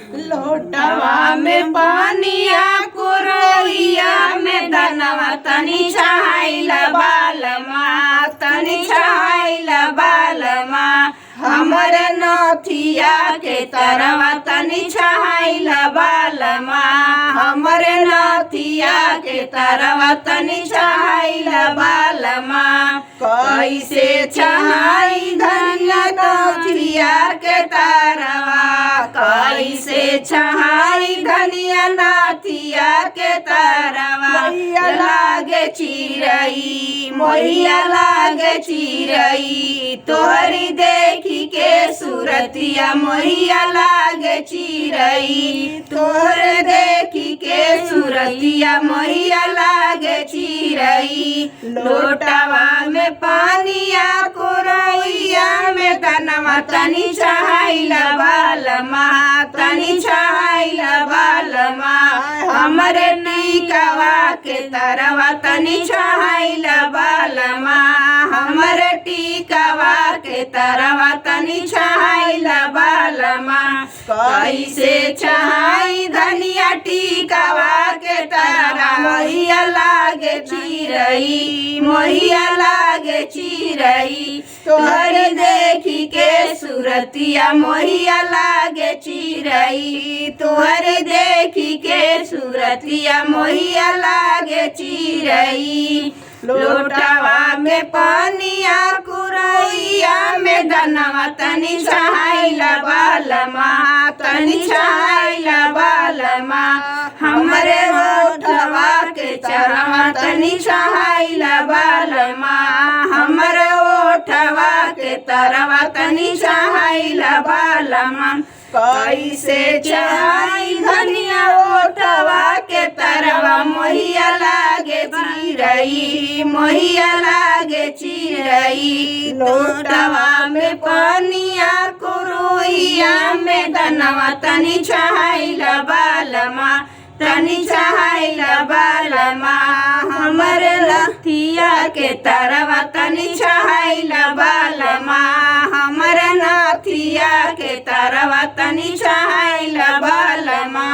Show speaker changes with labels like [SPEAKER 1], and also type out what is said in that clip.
[SPEAKER 1] लोटवा में पानिया कुरैया में दनवा तनी छाइल बालमा तनी छाइल बालमा हमरे नथिया के तरवा तनी छाइल बालमा हमरे नथिया के तरवा तनी छाइल बालमा कैसे छहाई धनिया नथिया के तरवा कैसे छहाई धनिया नाथिया के तरवा लागे चिरई मोहिया लागे चिरई तोहरी देखी के सूरतिया मोहिया लागे चिरई तोहरे देखी के सूरतिया मोहिया लागे चिरई लोटवा में पानिया कुरैया में तनवा तनी छाइल बालमा तनी छाइल बालमा हमरे टीकावा के तरवा तनी छाइल बालमा हमरे टीकावा के तरवा तनी छाइल बालमा कैसे छहाई धनिया टीकावा के तरवा मोहिया लागे चिरई मोहिया लागे चिरई तोहरी देखी के सूरतिया मोहिया लागे चिरई तोहरी देखी के सूरतिया मोहिया लागे चिरई लोटवा में पानिया कुरैया में दनवा तनी छाइल बालमा तनी छाइल बालमा हमरे ओठवा के चरवा तनी छाइल बालमा हमरे ओठवा के तरवा तनी छाइल बालमा कैसे छहाई धनिया ओठवा के तरवा मोहिया लागे चिरई मोहिया लागे चिरई लोटवा में पानिया कुरैया में दनवा तनी छाइल बालमा तनी छाइल बालमा हमरे नथिया के तरवा तनी छाइल बालमा हमरे नथिया के तरवा तनी छाइल बालमा।